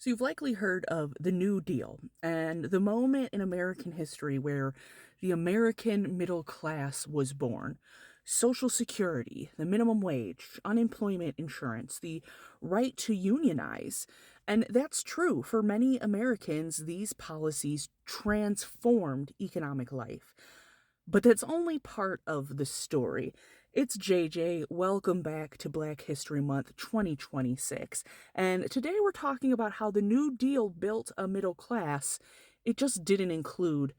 So you've likely heard of the New Deal and the moment in American history where the American middle class was born. Social Security, the minimum wage, unemployment insurance, the right to unionize. And that's true. For many Americans, these policies transformed economic life. But that's only part of the story. It's JJ. Welcome back to Black History Month 2026. And today we're talking about how the New Deal built a middle class. It just didn't include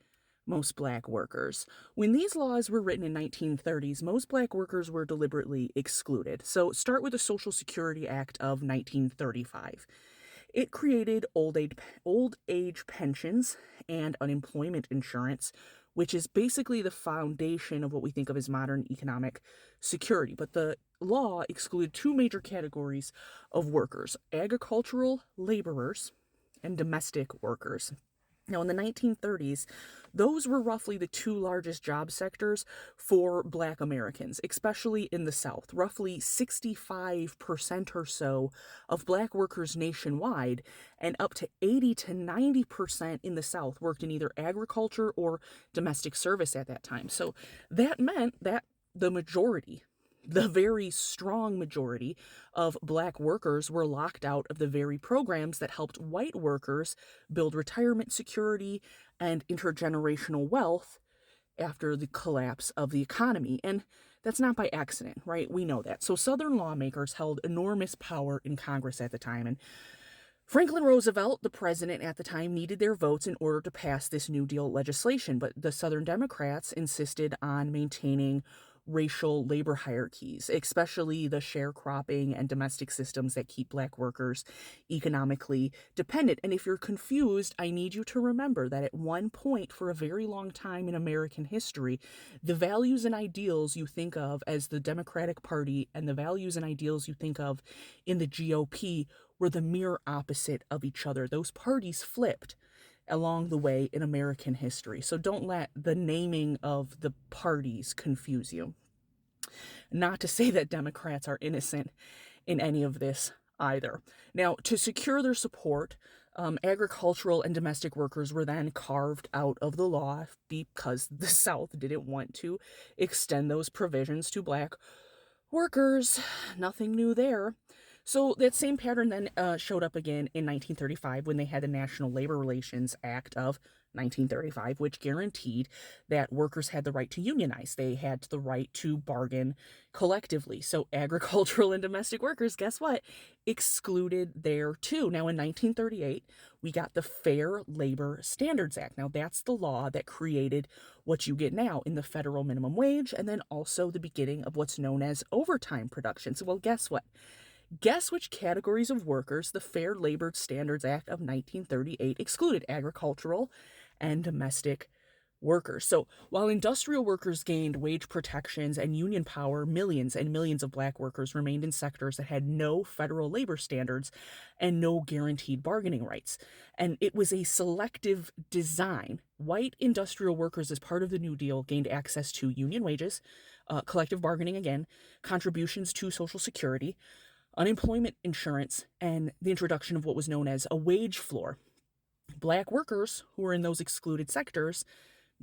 most black workers. When these laws were written in 1930s, most black workers were deliberately excluded. So start with the Social Security Act of 1935. It created old age pensions and unemployment insurance, which is basically the foundation of what we think of as modern economic security. But the law excluded two major categories of workers: agricultural laborers and domestic workers. Now, in the 1930s, those were roughly the two largest job sectors for Black Americans, especially in the South. Roughly 65% or so of Black workers nationwide, and up to 80 to 90% in the South worked in either agriculture or domestic service at that time. So that meant that the very strong majority of black workers were locked out of the very programs that helped white workers build retirement security and intergenerational wealth after the collapse of the economy. And that's not by accident, right? We know that. So Southern lawmakers held enormous power in Congress at the time, and Franklin Roosevelt, the president at the time, needed their votes in order to pass this New Deal legislation, but the Southern Democrats insisted on maintaining racial labor hierarchies, especially the sharecropping and domestic systems that keep black workers economically dependent. And if you're confused, I need you to remember that at one point for a very long time in American history, the values and ideals you think of as the Democratic Party and the values and ideals you think of in the GOP were the mirror opposite of each other. Those parties flipped along the way in American history. So don't let the naming of the parties confuse you. Not to say that Democrats are innocent in any of this either. Now, to secure their support, agricultural and domestic workers were then carved out of the law because the South didn't want to extend those provisions to black workers. Nothing new there. So that same pattern then showed up again in 1935 when they had the National Labor Relations Act of 1935, which guaranteed that workers had the right to unionize. They had the right to bargain collectively. So agricultural and domestic workers, guess what? Excluded there too. Now in 1938, we got the Fair Labor Standards Act. Now that's the law that created what you get now in the federal minimum wage, and then also the beginning of what's known as overtime production. So, well, guess what? Guess which categories of workers the Fair Labor Standards Act of 1938 excluded: agricultural and domestic workers. So while industrial workers gained wage protections and union power, millions and millions of black workers remained in sectors that had no federal labor standards and no guaranteed bargaining rights. And it was a selective design. White industrial workers, as part of the New Deal, gained access to union wages, collective bargaining again, contributions to Social Security, unemployment insurance, and the introduction of what was known as a wage floor. Black workers who were in those excluded sectors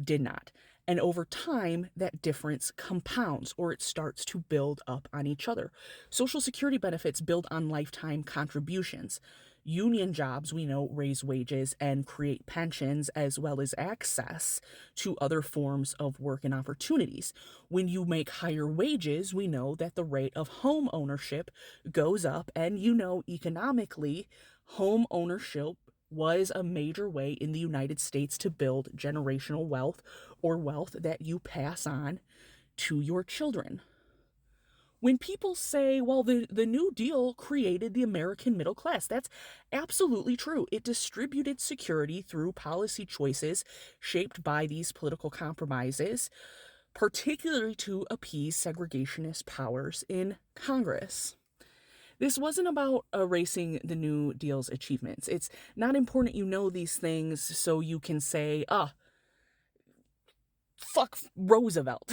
did not. And over time, that difference compounds, or it starts to build up on each other. Social Security benefits build on lifetime contributions. Union jobs, we know, raise wages and create pensions as well as access to other forms of work and opportunities. When you make higher wages, we know that the rate of home ownership goes up, and economically, home ownership was a major way in the United States to build generational wealth, or wealth that you pass on to your children. When people say, well, the New Deal created the American middle class, that's absolutely true. It distributed security through policy choices shaped by these political compromises, particularly to appease segregationist powers in Congress. This wasn't about erasing the New Deal's achievements. It's not important you know these things so you can say, fuck Roosevelt.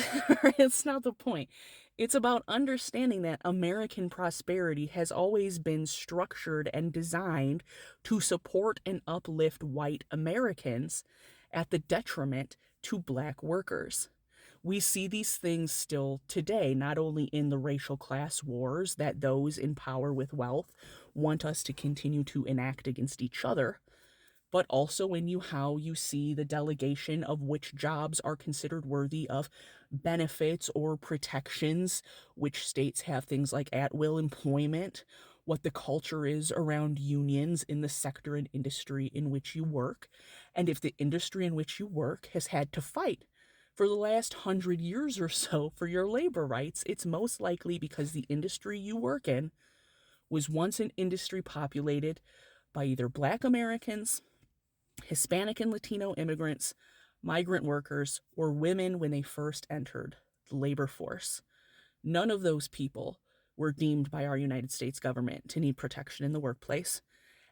It's not the point. It's about understanding that American prosperity has always been structured and designed to support and uplift white Americans at the detriment to black workers. We see these things still today, not only in the racial class wars that those in power with wealth want us to continue to enact against each other, but also in how you see the delegation of which jobs are considered worthy of benefits or protections, which states have things like at will employment, what the culture is around unions in the sector and industry in which you work, and if the industry in which you work has had to fight for the last 100 years or so for your labor rights, it's most likely because the industry you work in was once an industry populated by either Black Americans, Hispanic and Latino immigrants, migrant workers, or women when they first entered the labor force. None of those people were deemed by our United States government to need protection in the workplace,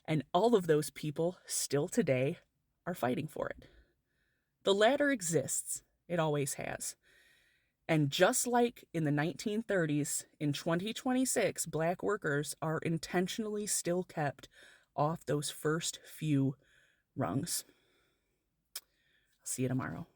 and all of those people still today are fighting for it. The latter exists, it always has. And just like in the 1930s, in 2026, Black workers are intentionally still kept off those first few rungs. See you tomorrow.